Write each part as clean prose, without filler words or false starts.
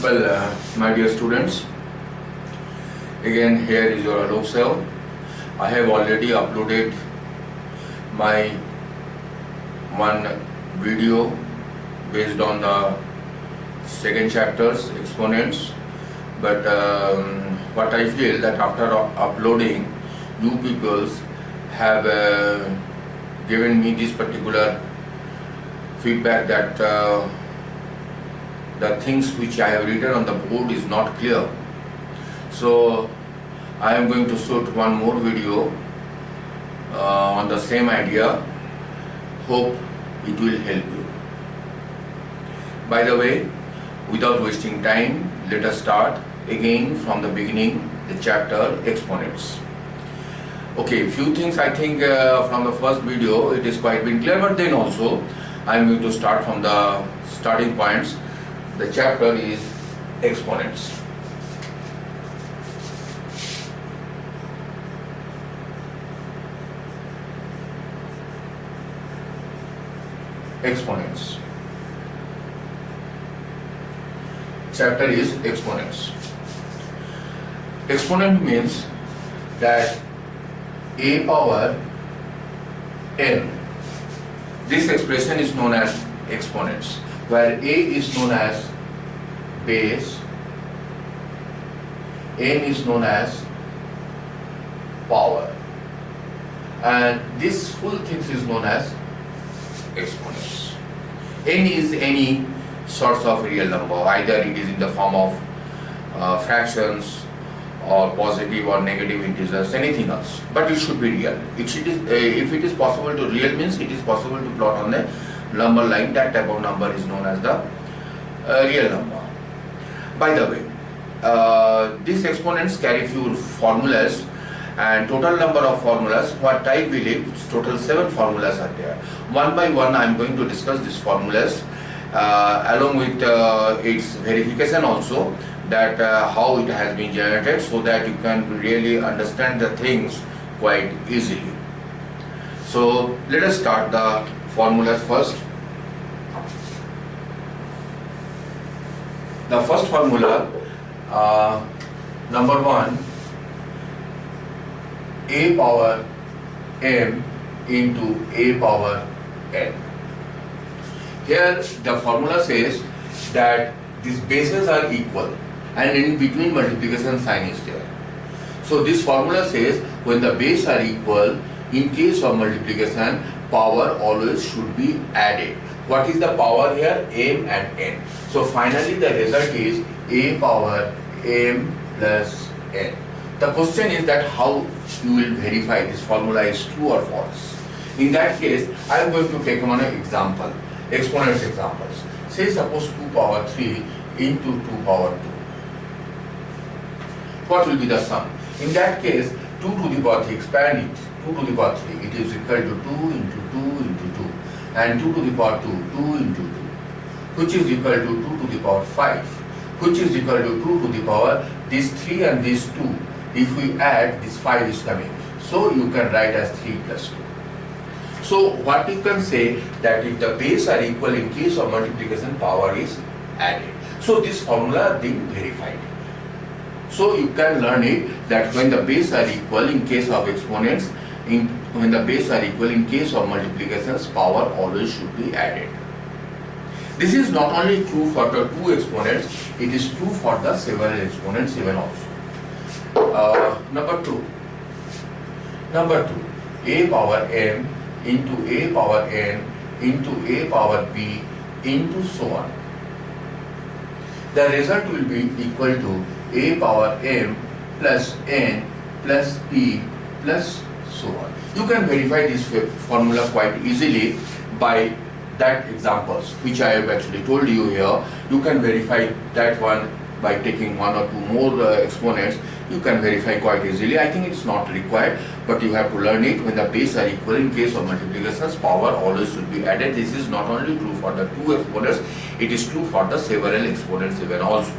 My dear students, again here is your Alok sir. I have already uploaded my one video based on the second chapter's exponents, but what I feel that after uploading, you peoples have given me this particular feedback that the things which I have written on the board is not clear. So I am going to shoot one more video on the same idea. Hope it will help you. By the way, without wasting time, let us start again from the beginning, the chapter exponents. Okay, few things I think from the first video it is quite been clear, but then also I am going to start from the starting points. The chapter is exponents. Exponents. Chapter is exponents. Exponent means that a power n. This expression is known as exponents, where a is known as base, n is known as power, and this full thing is known as exponents. N is any source of real number, either it is in the form of fractions or positive or negative integers, anything else, but it should be real. If it is possible to real means it is possible to plot on the number line. That type of number is known as the real number. By the way, these exponents carry few formulas, and total number of formulas, what I believe, total 7 formulas are there. One by one I am going to discuss these formulas along with its verification also, that how it has been generated, so that you can really understand the things quite easily. So let us start the formulas first. The first formula, number 1, a power m into a power n. Here the formula says that these bases are equal and in between multiplication sign is there. So this formula says when the base are equal, in case of multiplication, power always should be added. What is the power here? M and n. So finally the result is a power m plus n. The question is that how you will verify this formula is true or false. In that case, I am going to take one example, exponents examples. Say suppose 2 power 3 into 2 power 2. What will be the sum? In that case, 2 to the power 3, expand it, 2 to the power 3, it is equal to 2 into 2 into 2, and 2 to the power 2, 2 into 2, which is equal to 2 to the power 5, which is equal to 2 to the power, this 3 and this 2, if we add, this 5 is coming. So you can write as 3 plus 2. So what you can say, that if the base are equal, in case of multiplication, power is added. So this formula being verified. So you can learn it that when the base are equal in case of exponents, when the base are equal in case of multiplications, power always should be added. This is not only true for the 2 exponents, it is true for the several exponents even also. Number 2, a power m into a power n into a power b into so on. The result will be equal to a power m plus n plus p plus so on. You can verify this formula quite easily by that examples which I have actually told you here. You can verify that one by taking 1 or 2 more exponents. You can verify quite easily. I think it's not required, but you have to learn it. When the base are equal, in case of multiplications, power always should be added. This is not only true for the 2 exponents, it is true for the several exponents even also.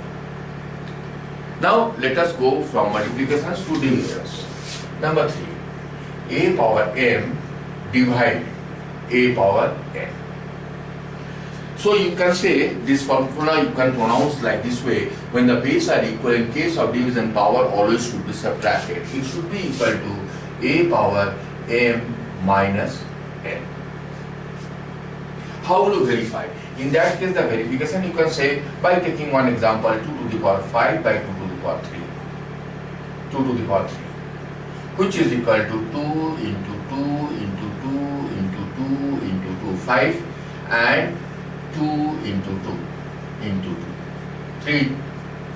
Now let us go from multiplications to divisions. Number 3, a power m divide a power n. So you can say this formula you can pronounce like this way: when the base are equal, in case of division, power always should be subtracted. It should be equal to a power m minus n. How will you verify? In that case, the verification you can say by taking one example: 2 to the power 5 by 2 to the power 3. 2 to the power 3, which is equal to 2 into 2 into 2 into 2 into 2, 5, and 2 into 2 into 2. 3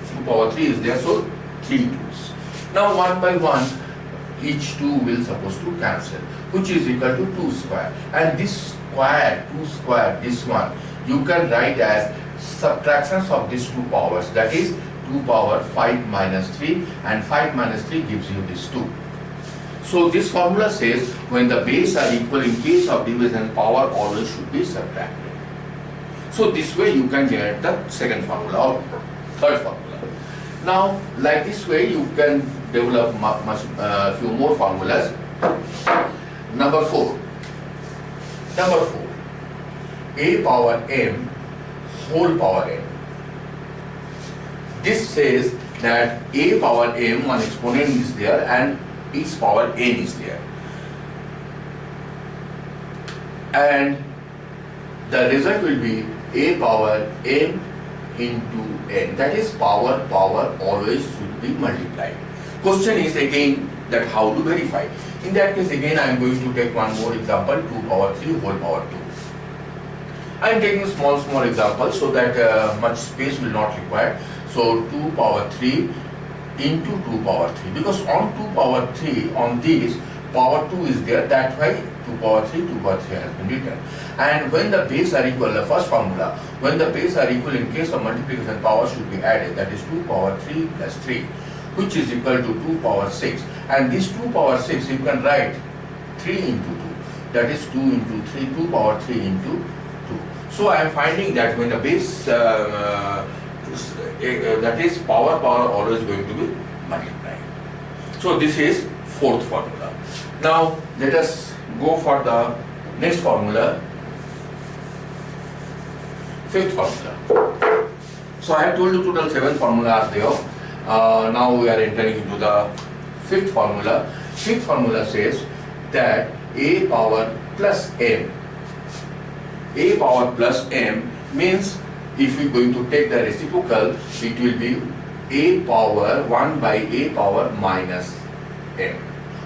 to power 3 is there, so 3 2's. Now one by one, each 2 will supposed to cancel, which is equal to 2 square. And this square, 2 square, this one, you can write as subtractions of these two powers, that is 2 power 5 minus 3, and 5 minus 3 gives you this 2. So this formula says when the base are equal, in case of division, power always should be subtracted. So this way you can get the second formula or third formula. Now like this way you can develop few more formulas. Number 4. A power m whole power n. This says that a power m, one exponent is there, and its power n is there, and the result will be a power m into n, that is power always should be multiplied. Question is again that how to verify. In that case again I am going to take one more example: 2 power 3 whole power 2. I am taking small example so that much space will not require. So 2 power 3 into 2 power 3, because on 2 power 3, on this power 2 is there, that why 2 power 3 has been written. And when the base are equal, the first formula, when the base are equal, in case of multiplication, power should be added, that is 2 power 3 plus 3, which is equal to 2 power 6. And this 2 power 6 you can write 3 into 2, that is 2 into 3, 2 power 3 into 2. So I am finding that when the base that is power always going to be multiplied. So this is fourth formula. Now let us go for the next formula, fifth formula. So I have told you total 7 formulas there. Now we are entering into the fifth formula. Fifth formula says that a power plus m. A power plus m means if we are going to take the reciprocal, it will be a power 1 by a power minus m.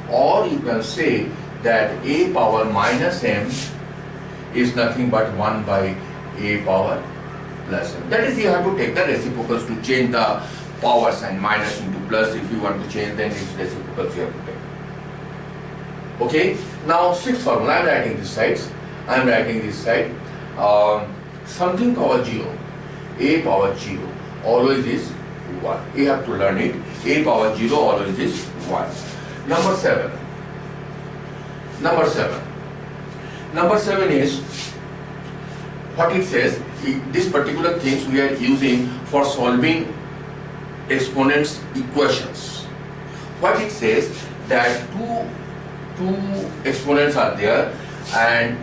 Or you can say that a power minus m is nothing but 1 by a power plus m. That is, you have to take the reciprocals to change the power sign, minus into plus. If you want to change, then its reciprocals you have to take. Okay, now sixth formula, I am writing this side. Something power 0, a power 0 always is 1. You have to learn it. A power 0 always is 1. Number 7 is what it says. This particular things we are using for solving exponents equations. What it says that two exponents are there, and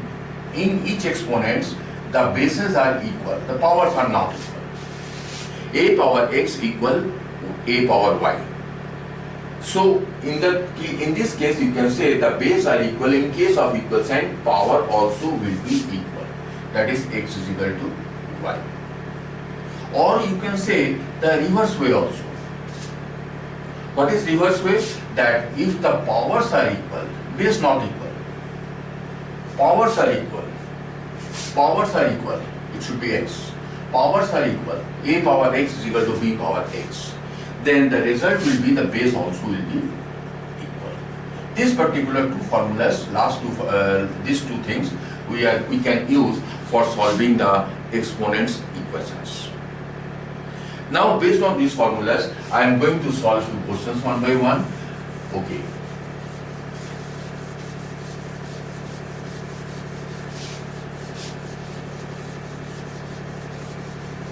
in each exponents the bases are equal, the powers are not equal. A power x equal a power y. So in this case you can say the base are equal. In case of equal sign, power also will be equal, that is x is equal to y. Or you can say the reverse way also. What is reverse way? That if the powers are equal, base not equal, powers are equal, it should be x. Powers are equal, a power x is equal to b power x. Then the result will be the base also will be equal. These particular two formulas, these two things we can use for solving the exponents equations. Now based on these formulas, I am going to solve few questions one by one. Okay.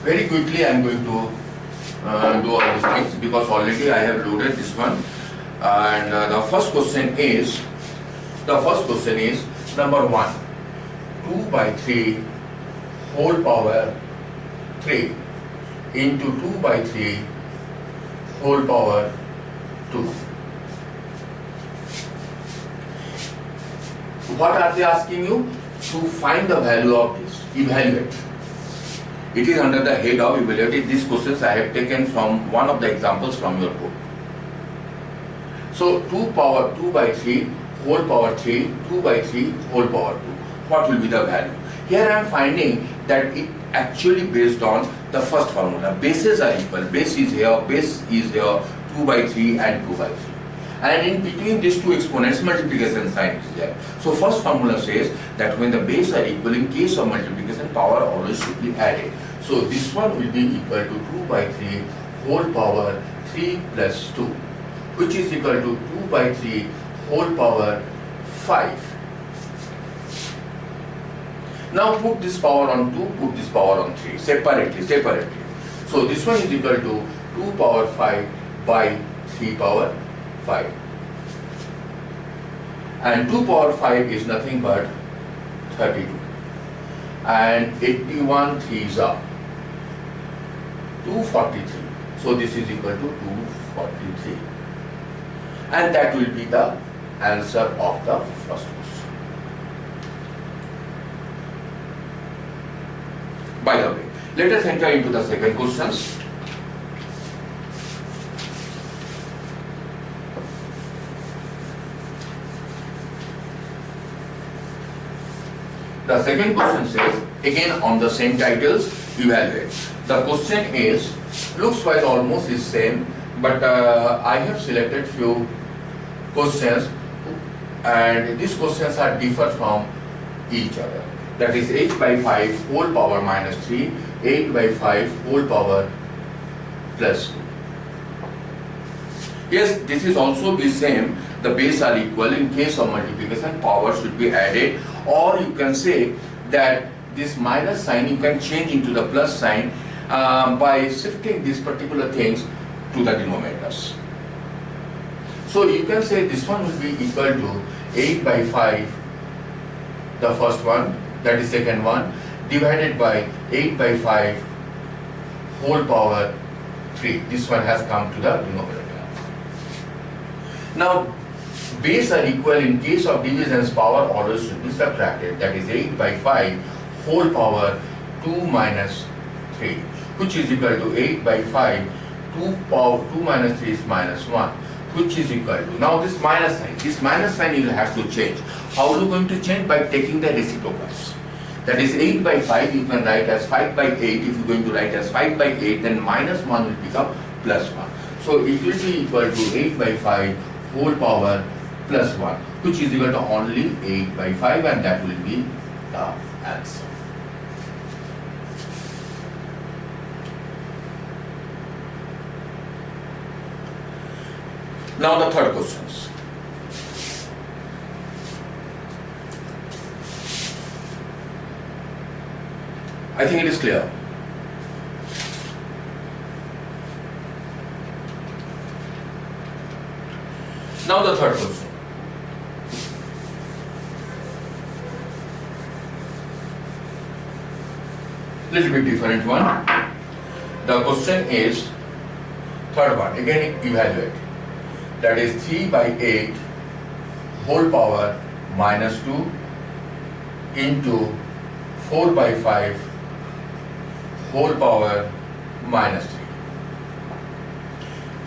Very quickly I am going to do all these things because already I have loaded this one. And the first question is number 1, 2 by 3 whole power 3 into 2 by 3 whole power 2. What are they asking you? To find the value of this. Evaluate. It is under the head of evaluate. These questions I have taken from one of the examples from your book. So 2 power 2 by 3 whole power 3, 2 by 3 whole power 2. What will be the value? Here I am finding that it actually based on the first formula. Bases are equal. Base is here, 2 by 3 and 2 by 3. And in between these two exponents, multiplication sign is there. So first formula says that when the base are equal, in case of multiplication, power always should be added. So this one will be equal to 2 by 3 whole power 3 plus 2, which is equal to 2 by 3 whole power 5. Now put this power on 2, put this power on 3, separately. So this one is equal to 2 power 5 by 3 power 5. And 2 power 5 is nothing but 32. And 81 3s are 243. So this is equal to 243. And that will be the answer of the first question. By the way, let us enter into the second question. The second question says, again on the same titles, evaluate. The question is, looks wise almost is same, but I have selected few questions and these questions are differ from each other. That is 8 by 5 whole power minus 3, 8 by 5 whole power plus 2. Yes, this is also the same. The base are equal. In case of multiplication, power should be added, or you can say that this minus sign you can change into the plus sign by shifting these particular things to the denominators. So you can say this one will be equal to 8 by 5, the first one, that is second one, divided by 8 by 5 whole power 3. This one has come to the denominator. Now, base are equal. In case of divisions, power always should be subtracted. That is 8 by 5 whole power 2 minus 3, which is equal to 8 by 5, 2 minus 3 is minus 1, which is equal to, now this minus sign you will have to change. How are you going to change? By taking the reciprocals. That is 8 by 5 you can write as 5 by 8. If you are going to write as 5 by 8, then minus 1 will become plus 1. So it will be equal to 8 by 5 whole power plus 1, which is equal to only 8 by 5, and that will be the answer. Now the third questions. I think it is clear. Now the third question. Little bit different one. The question is third one. Again evaluate. That is 3 by 8 whole power minus 2 into 4 by 5 whole power minus 3.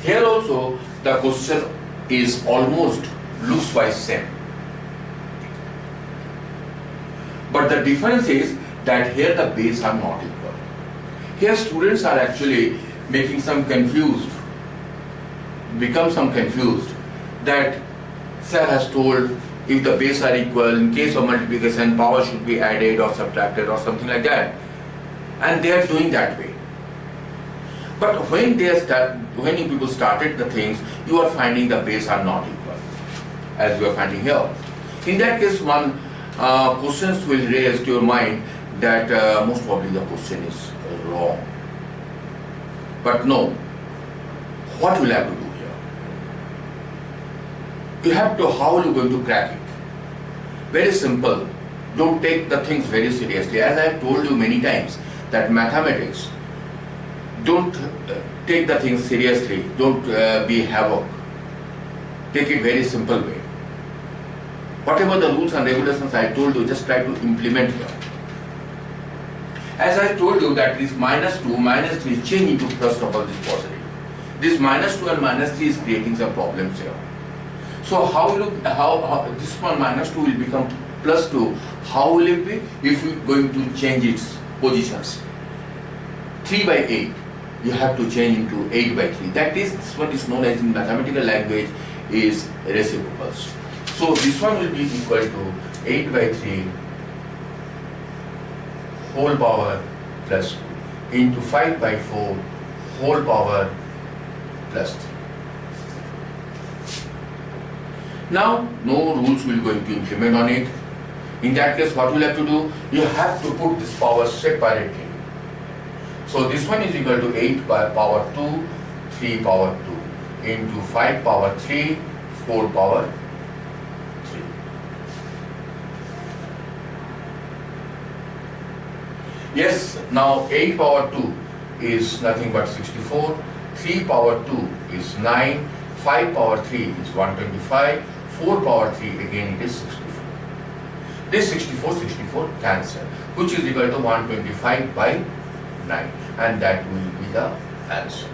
Here also the question is almost looks wise same. But the difference is that here the base are not equal. Here students are actually making some confused, that sir has told if the base are equal, in case of multiplication, power should be added or subtracted or something like that. And they are doing that way. But when you people started the things, you are finding the base are not equal, as you are finding here. In that case, one questions will raise to your mind that most probably the question is wrong. But no, what will I have to do here? You have to, how are you going to crack it? Very simple. Don't take the things very seriously. As I have told you many times that mathematics, don't take the things seriously. Don't be havoc. Take it very simple way. Whatever the rules and regulations I told you, just try to implement here. As I told you that this -2, -3 change into first of all this positive. This -2 and -3 is creating some problems here. So how this one -2 will become +2? How will it be if you are going to change its positions? 3/8. You have to change into 8/3. That is, this one is known as in mathematical language is reciprocals. So this one will be equal to 8/3 whole power plus 2 into 5/4 whole power plus 3. Now no rules will going to implement on it. In that case, what you will have to do? You have to put this power separately. So this one is equal to 8 by power 2, 3 power 2 into 5 power 3, 4 power 3. Yes, now 8 power 2 is nothing but 64, 3 power 2 is 9, 5 power 3 is 125, 4 power 3 again it is 64. This 64 cancel, which is equal to 125 by 9, and that will be the answer.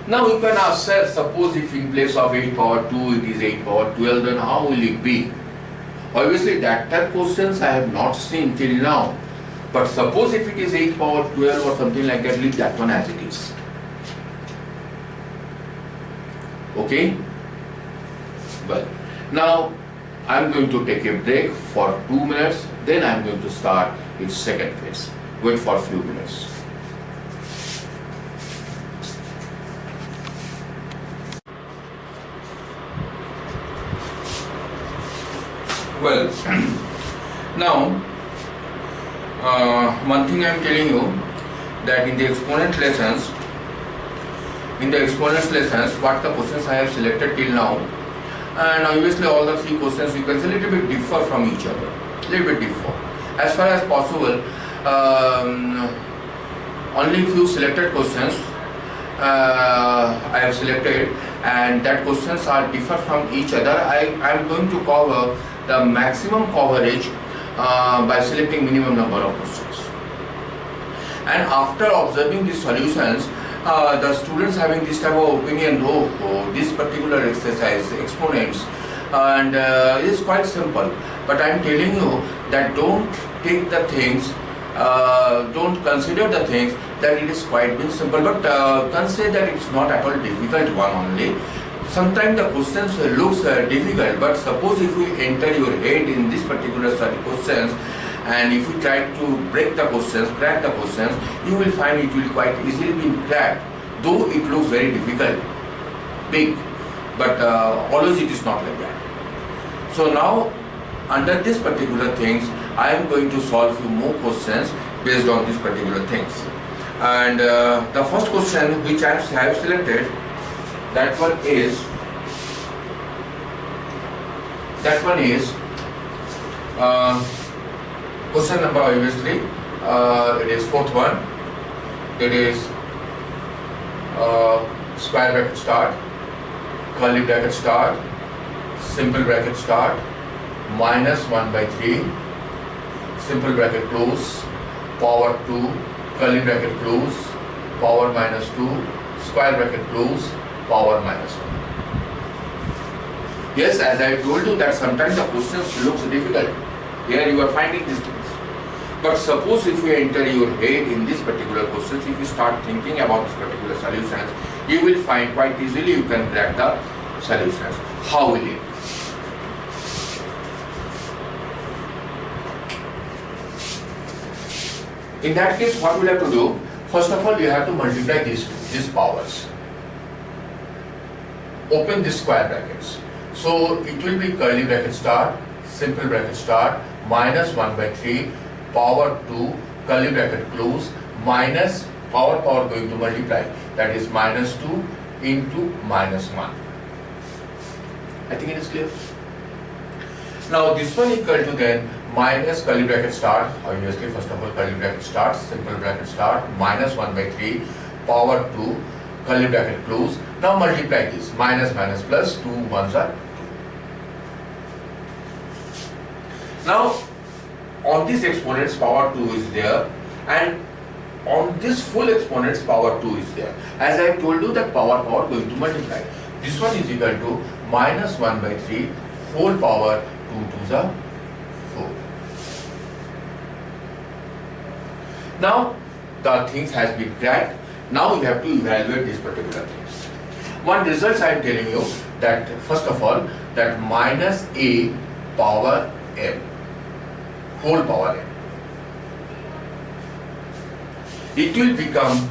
Now you can ask, sir, suppose if in place of 8 power 2 it is 8 power 12, then how will it be? Obviously that type of questions I have not seen till now, but suppose if it is 8 power 12 or something like that, leave that one as it is. Okay? Well, now I am going to take a break for 2 minutes, then I am going to start its second phase. Wait for a few minutes. Well, now one thing I am telling you, that in the exponent lessons, what the questions I have selected till now, and obviously all the 3 questions you can say little bit differ from each other, little bit differ. As far as possible, only few selected questions I have selected, and that questions are differ from each other. I am going to cover the maximum coverage by selecting minimum number of questions. And after observing these solutions, the students having this type of opinion, this particular exercise, exponents, and it is quite simple. But I am telling you that don't take the things, don't consider the things that it is quite been simple, but consider that it is not at all difficult one only. Sometimes the questions looks difficult, but suppose if you enter your head in this particular questions, and if you try to break the questions, crack the questions, you will find it will quite easily be cracked, though it looks very difficult, big, but always it is not like that. So now, under this particular things, I am going to solve few more questions based on these particular things. And the first question which I have selected, that one is question number, obviously it is 4th one. It is square bracket start, curly bracket start, simple bracket start, -1/3, simple bracket close, power 2, curly bracket close, power -2, square bracket close, power -1. Yes, as I told you that sometimes the questions looks difficult. Here you are finding these things. But suppose if you enter your head in this particular questions, if you start thinking about this particular solutions, you will find quite easily you can crack the solutions. How will it? In that case, what we will have to do? First of all, you have to multiply these powers. Open these square brackets. So it will be curly bracket start, simple bracket start, -1/3, power 2, curly bracket close, minus power going to multiply, that is -2 into -1. I think it is clear. Now this one equal to then minus curly bracket start, obviously first of all curly bracket start, simple bracket start, minus 1 by 3 power 2 curly bracket close. Now multiply this, minus minus plus, 2 ones are 2. Now on this exponents power 2 is there, and on this full exponents power 2 is there. As I told you that power going to multiply. This one is equal to minus 1 by 3 whole power 2 to the 4. Now the things has been cracked. Now you have to evaluate these particular things. One results I am telling you that first of all that minus a power m whole power m, it will become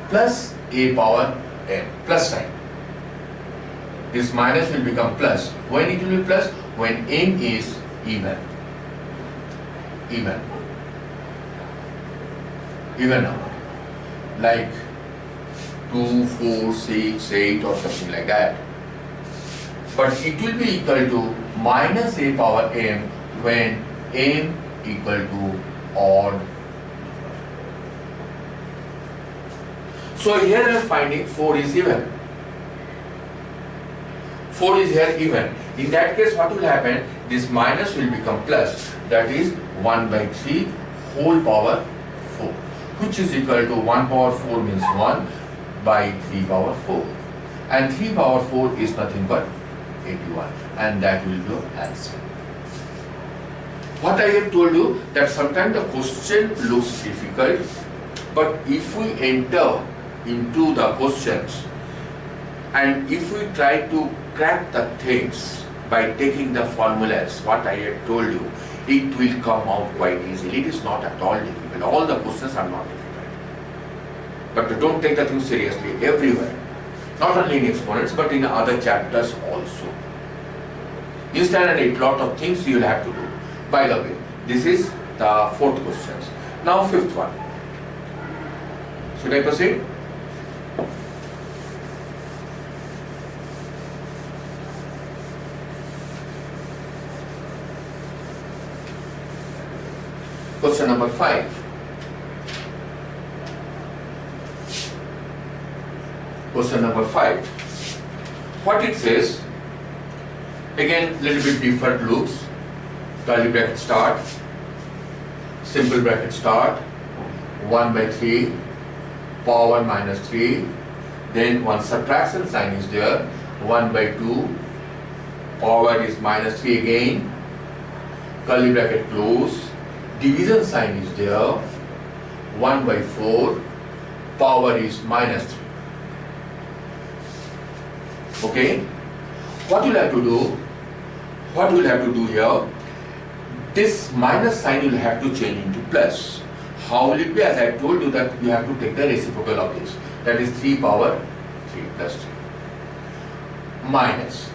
plus a power m, plus sign. This minus will become plus. When it will be plus? When m is even. Even number. Like 2, 4, 6, 8 or something like that. But it will be equal to minus a power m when m equal to odd. So here I am finding 4 is even. 4 is here even. In that case what will happen? This minus will become plus. That is 1 by 3 whole power 4. Which is equal to 1 power 4 means 1 by 3 power 4. And 3 power 4 is nothing but 81. And that will be your answer. What I have told you that sometimes the question looks difficult, but if we enter into the questions and if we try to crack the things by taking the formulas, what I have told you, it will come out quite easily. It is not at all difficult. All the questions are not difficult. But don't take the thing seriously everywhere. Not only in exponents but in other chapters also. Instead of a lot of things you will have to do. By the way, this is the fourth question. Now fifth one. Should I proceed? Question number 5. Question number 5. What it says, again little bit different looks. Curly bracket start, simple bracket start, 1 by 3, power minus 3, then one subtraction sign is there, 1 by 2, power is minus 3 again, curly bracket close, division sign is there, 1 by 4, power is minus 3. Okay? What you'll have to do? What you'll have to do here? This minus sign you'll have to change into plus. How will it be? As I told you that you have to take the reciprocal of this. That is 3 power 3 plus 3. Minus.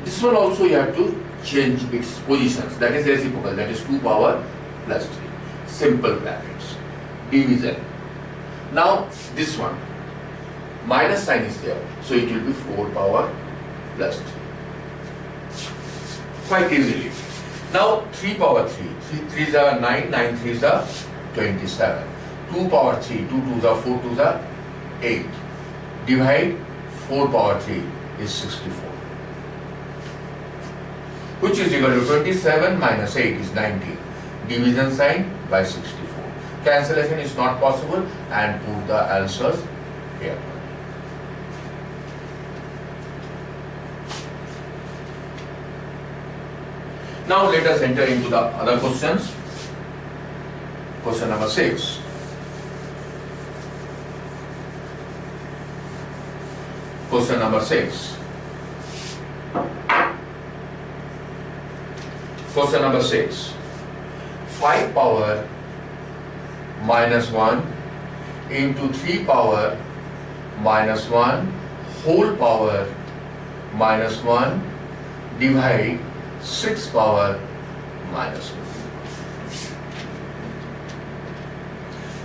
This one also you have to change its positions. That is reciprocal. That is 2 power plus 3. Simple brackets. Division. Now this one. Minus sign is there. So it will be 4 power plus 3. Quite easily. Now 3 power 3. 3 3s are 9. 9 3s are 27. 2 power 3. 2 2s are 4 2s are 8. Divide 4 power 3 is 64. Which is equal to 27 minus 8 is 19. Division sign by 64. Cancellation is not possible and put the answers here. Now let us enter into the other questions. Question number 6. Question number 6. Question number 6. 5 power minus 1 into 3 power minus 1 whole power minus 1 divide 6 power minus 1.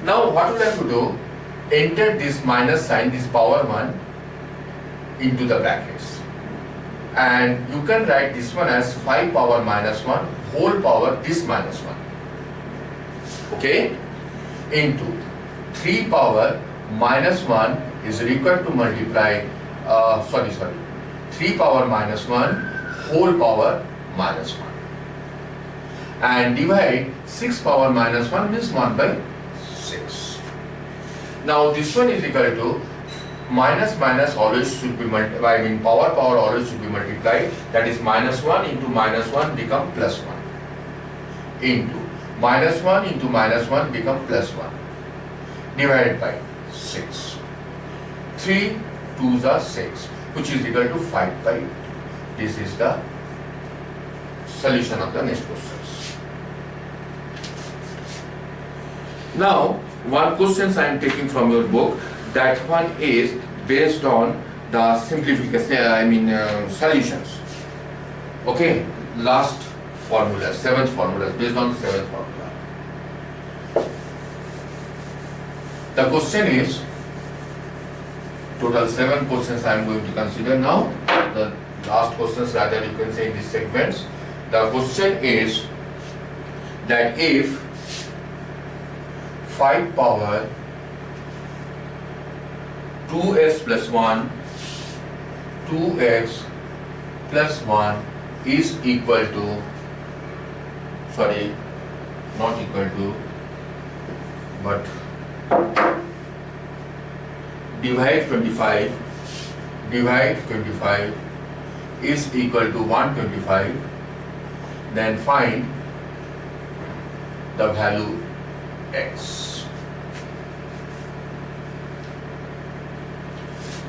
Now what we have to do? Enter this minus sign, this power 1 into the brackets. And you can write this one as 5 power minus 1 whole power this minus 1, okay, into 3 power minus 1 is required to multiply 3 power minus 1 whole power minus 1 and divide 6 power minus 1 means 1 by 6. Now this one is equal to minus minus always should be multiplied, I mean power always should be multiplied, that is minus 1 into minus 1 become plus 1 into minus 1 into minus 1 become plus 1 divided by 6. 3 2s are 6 which is equal to 5 by 2. This is the solution of the next questions. Now one questions I am taking from your book, that one is based on the simplification, solutions. Okay, last formula, 7th formula, based on 7th formula. The question is, total 7 questions I am going to consider now. The last questions rather you can say in these segments. The question is that if 5 power 2x plus 1, 2x plus 1 is equal to, not equal to, but divide 25 is equal to 125, then find the value x.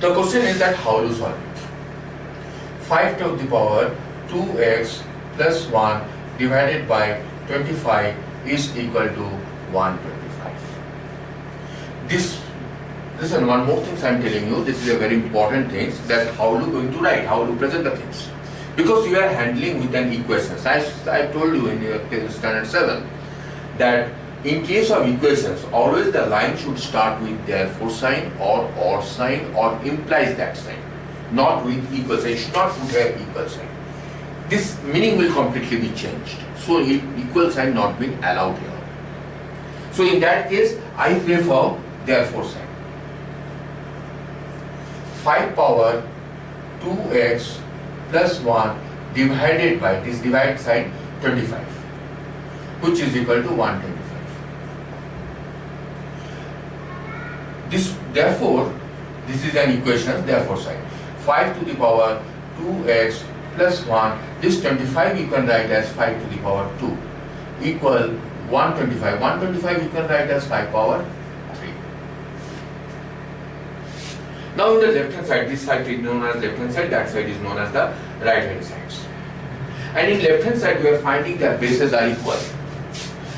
The question is that how to solve it. 5 to the power 2x plus 1 divided by 25 is equal to 125. Listen, one more thing I am telling you, this is a very important thing, that how you going to write, how to present the things. Because you are handling with an equations. As I told you in your standard 7, that in case of equations, always the line should start with therefore sign or sign or implies that sign, not with equal sign. You should not put here equal sign. This meaning will completely be changed. So equal sign not being allowed here. So in that case, I prefer therefore sign. 5 power 2x plus 1 divided by this divide sign 25, which is equal to 125. Therefore, this is an equation, therefore sign. 5 to the power 2x plus 1, this 25 you can write as 5 to the power 2 equal 125. 125 you can write as 5 power 3. Now in the left hand side, this side is known as left hand side, that side is known as the right hand sides. And in left hand side we are finding that bases are equal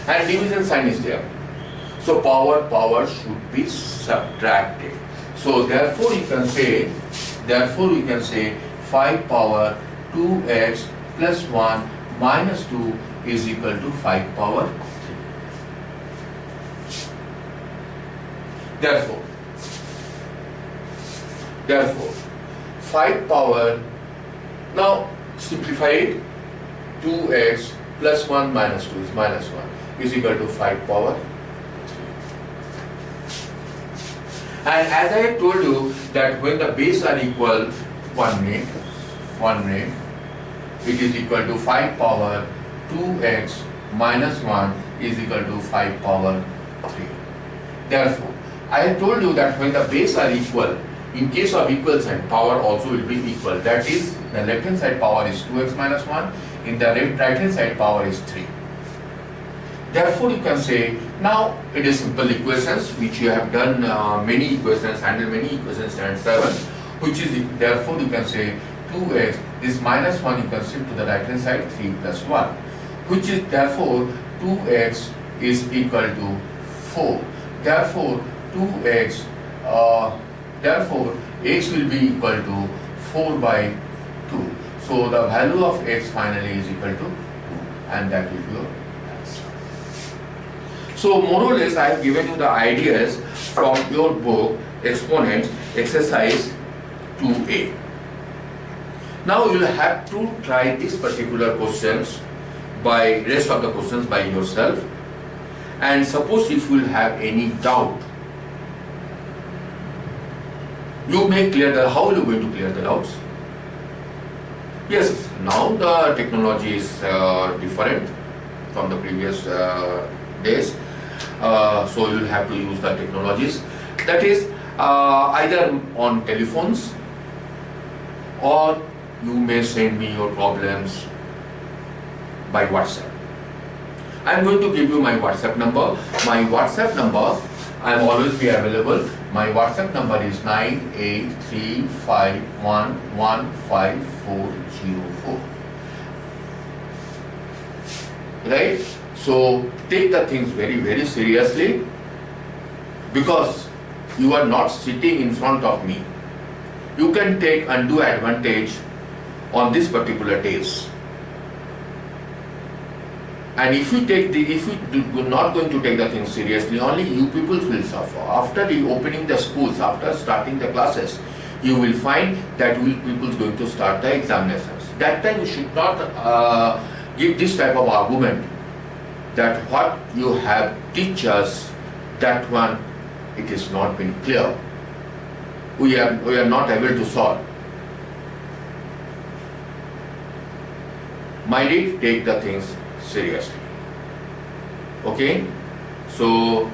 and division sign is there. So power should be subtracted. So therefore you can say 5 power 2x plus 1 minus 2 is equal to 5 power 3. Therefore 5 power, now simplify it, 2x plus 1 minus 2 is minus 1 is equal to 5 power 3. And as I had told you that when the base are equal 1 minute, it is equal to 5 power 2x minus 1 is equal to 5 power 3. Therefore, I had told you that when the base are equal, in case of equal sign, power also will be equal. That is, the left hand side power is 2x minus 1, in the right hand side power is 3. Therefore, you can say, now it is simple equations which you have done many equations, handled many equations standard 7, which is, therefore you can say 2x, this minus 1 you can shift to the right hand side, 3 plus 1, which is therefore 2x is equal to 4. Therefore, 2x, therefore x will be equal to 4 by 2. So the value of x finally is equal to 2, and that will be your answer. So more or less I have given you the ideas from your book Exponents exercise 2a. Now you will have to try these particular questions by rest of the questions by yourself. And suppose if you will have any doubt, you may clear the, how are you going to clear the doubts? Yes, now the technology is different from the previous days. So you will have to use the technologies. That is either on telephones, or you may send me your problems by WhatsApp. I am going to give you my WhatsApp number. My WhatsApp number, I am always be available. My WhatsApp number is 9835115404. Right? So take the things very, very seriously, because you are not sitting in front of me. You can take undue advantage on this particular days. And if you do not going to take the things seriously, only you people will suffer. After the opening the schools, after starting the classes, you will find that people is going to start the examinations. That time you should not give this type of argument that what you have teach us, that one, it is not been clear. We are not able to solve. Mind it, take the things seriously. Okay? So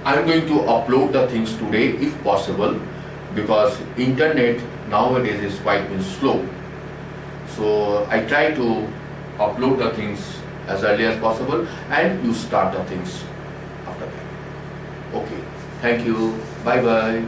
I am going to upload the things today if possible, because internet nowadays is quite slow. So I try to upload the things as early as possible, and you start the things after that. Okay. Thank you. Bye bye.